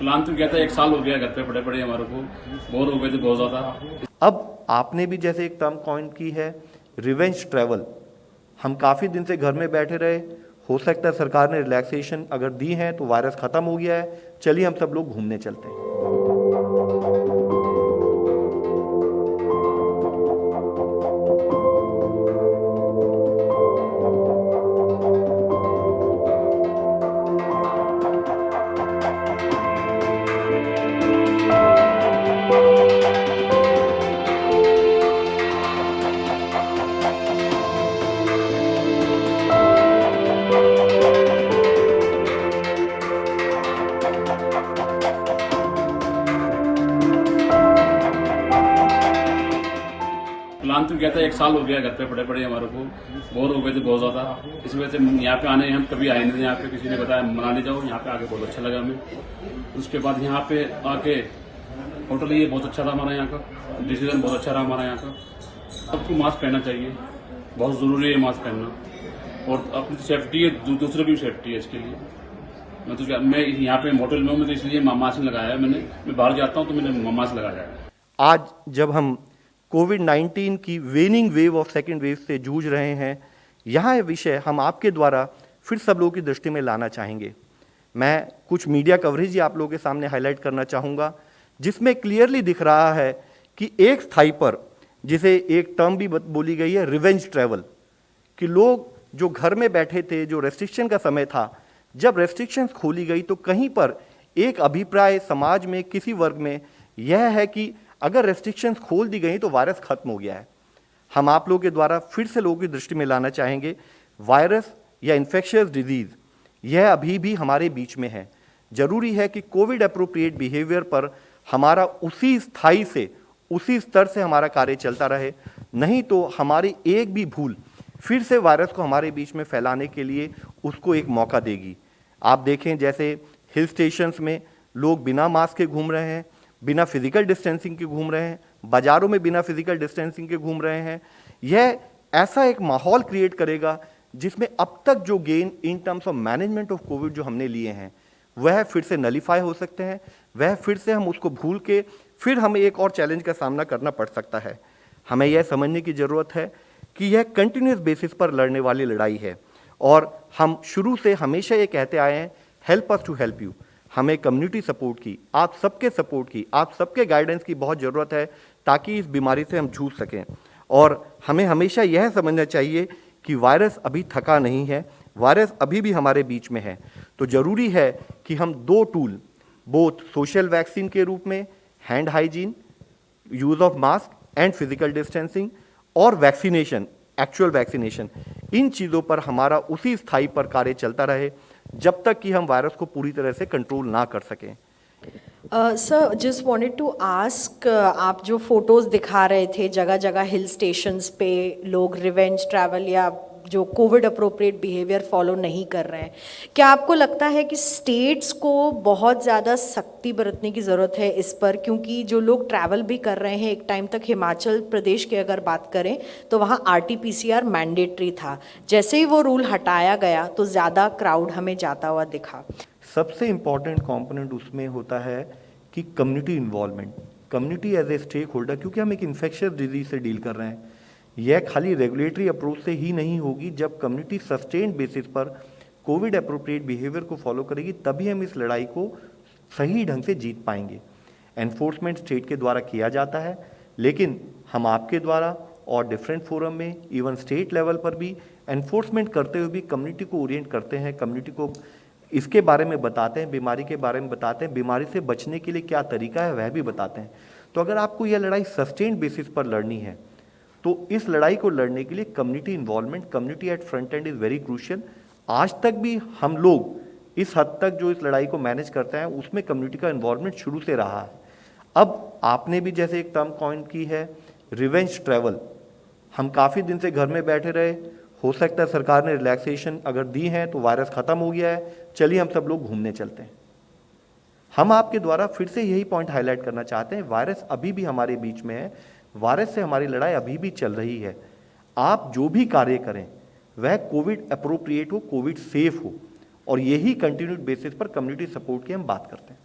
Plan तो किया था, 1 साल हो गया घर पे पड़े पड़े, हमारे को बोर हो गए थे बहुत ज्यादा। अब आपने भी जैसे एक टर्म कॉइन की है रिवेंज ट्रैवल। हम काफ़ी दिन से घर में बैठे रहे, हो सकता है सरकार ने रिलैक्सेशन अगर दी है तो वायरस ख़त्म हो गया है, चलिए हम सब लोग घूमने चलते हैं। प्लान तो किया था, 1 साल हो गया घर पे पड़े पड़े, हमारे को बोर हो गए थे बहुत ज्यादा। इस वजह से यहाँ पे आने, हम कभी आए नहीं थे यहाँ पे, किसी ने बताया मनाली जाओ, यहाँ पे आके बहुत अच्छा लगा हमें। उसके बाद यहाँ पे आके होटल ये बहुत अच्छा था हमारा यहाँ का, डिसीजन बहुत अच्छा रहा हमारा यहाँ का। सबको मास्क पहनना चाहिए, बहुत जरूरी है मास्क पहनना, और अपनी सेफ्टी है, दूसरे की भी सेफ्टी है इसके लिए। मैं यहाँ पे होटल में हूँ, तो इसलिए मास्क लगाया है मैंने। मैं बाहर जाता हूँ तो मैंने मास्क लगाया है। आज जब हम कोविड-19 की वेनिंग वेव और सेकेंड वेव से जूझ रहे हैं, यहाँ ये विषय हम आपके द्वारा फिर सब लोगों की दृष्टि में लाना चाहेंगे। मैं कुछ मीडिया कवरेज ही आप लोगों के सामने हाईलाइट करना चाहूँगा, जिसमें क्लियरली दिख रहा है कि एक स्थाई पर, जिसे एक टर्म भी बोली गई है रिवेंज ट्रैवल, कि लोग जो घर में बैठे थे, जो रेस्ट्रिक्शन का समय था, जब रेस्ट्रिक्शंस खोली गई तो कहीं पर एक अभिप्राय समाज में किसी वर्ग में यह है कि अगर रेस्ट्रिक्शंस खोल दी गई तो वायरस खत्म हो गया है। हम आप लोगों के द्वारा फिर से लोगों की दृष्टि में लाना चाहेंगे, वायरस या इन्फेक्शियस डिजीज यह अभी भी हमारे बीच में है। जरूरी है कि कोविड अप्रोप्रिएट बिहेवियर पर हमारा उसी स्थाई से, उसी स्तर से हमारा कार्य चलता रहे, नहीं तो हमारी एक भी भूल फिर से वायरस को हमारे बीच में फैलाने के लिए उसको एक मौका देगी। आप देखें जैसे हिल स्टेशंस में लोग बिना मास्क के घूम रहे हैं, बिना फिजिकल डिस्टेंसिंग के घूम रहे हैं, बाजारों में बिना फिजिकल डिस्टेंसिंग के घूम रहे हैं। यह ऐसा एक माहौल क्रिएट करेगा जिसमें अब तक जो gain in terms of management of Covid जो हमने लिए हैं वह फिर से नलीफाई हो सकते हैं, वह फिर से हम उसको भूल के फिर हमें एक और चैलेंज का सामना करना पड़ सकता है। हमें यह समझने की ज़रूरत है कि यह कंटिन्यूस बेसिस पर लड़ने वाली लड़ाई है, और हम शुरू से हमेशा ये कहते आए हैं help us to help you. हमें कम्युनिटी सपोर्ट की, आप सबके सपोर्ट की, आप सबके गाइडेंस की बहुत ज़रूरत है ताकि इस बीमारी से हम जूझ सकें। और हमें हमेशा यह समझना चाहिए कि वायरस अभी थका नहीं है, वायरस अभी भी हमारे बीच में है। तो ज़रूरी है कि हम दो टूल, बोथ सोशल वैक्सीन के रूप में hand hygiene, use of mask and physical distancing, और वैक्सीनेशन, एक्चुअल वैक्सीनेशन, इन चीज़ों पर हमारा उसी स्थाई पर कार्य चलता रहे जब तक कि हम वायरस को पूरी तरह से कंट्रोल ना कर सकें। Sir just wanted to ask, आप जो फोटोज दिखा रहे थे जगह जगह हिल स्टेशंस पे लोग रिवेंज ट्रैवल या जो कोविड अप्रोप्रिएट बिहेवियर फॉलो नहीं कर रहे हैं, क्या आपको लगता है कि स्टेट्स को बहुत ज़्यादा सख्ती बरतने की ज़रूरत है इस पर? क्योंकि जो लोग ट्रैवल भी कर रहे हैं, एक टाइम तक हिमाचल प्रदेश की अगर बात करें तो वहाँ RT-PCR मैंडेटरी था, जैसे ही वो रूल हटाया गया तो ज़्यादा क्राउड हमें जाता हुआ दिखा। सबसे इम्पॉर्टेंट कंपोनेंट उसमें होता है कि community involvement, community as a stakeholder, क्योंकि हम एक इन्फेक्शियस डिजीज से डील कर रहे हैं। यह खाली रेगुलेटरी अप्रोच से ही नहीं होगी, जब कम्युनिटी सस्टेन्ड बेसिस पर कोविड अप्रोप्रिएट बिहेवियर को फॉलो करेगी तभी हम इस लड़ाई को सही ढंग से जीत पाएंगे। एनफोर्समेंट स्टेट के द्वारा किया जाता है, लेकिन हम आपके द्वारा और डिफरेंट फोरम में इवन स्टेट लेवल पर भी एनफोर्समेंट करते हुए भी कम्युनिटी को ओरिएंट करते हैं, कम्युनिटी को इसके बारे में बताते हैं, बीमारी के बारे में बताते हैं, बीमारी से बचने के लिए क्या तरीका है वह भी बताते हैं। तो अगर आपको यह लड़ाई सस्टेन्ड बेसिस पर लड़नी है तो इस लड़ाई को लड़ने के लिए community involvement, community at front end is very crucial. आज तक भी हम लोग इस हद तक जो इस लड़ाई को मैनेज करते हैं उसमें कम्युनिटी का इन्वॉल्वमेंट शुरू से रहा है। अब आपने भी जैसे एक टर्म कॉइन की है रिवेंज ट्रैवल। हम काफ़ी दिन से घर में बैठे रहे, हो सकता है सरकार ने रिलैक्सेशन अगर दी है तो वायरस ख़त्म हो गया है, चलिए हम सब लोग घूमने चलते हैं। हम आपके द्वारा फिर से यही पॉइंट हाईलाइट करना चाहते हैं, वायरस अभी भी हमारे बीच में है, वायरस से हमारी लड़ाई अभी भी चल रही है। आप जो भी कार्य करें वह कोविड अप्रोप्रिएट हो, कोविड सेफ हो, और यही कंटिन्यूड बेसिस पर कम्युनिटी सपोर्ट की हम बात करते हैं।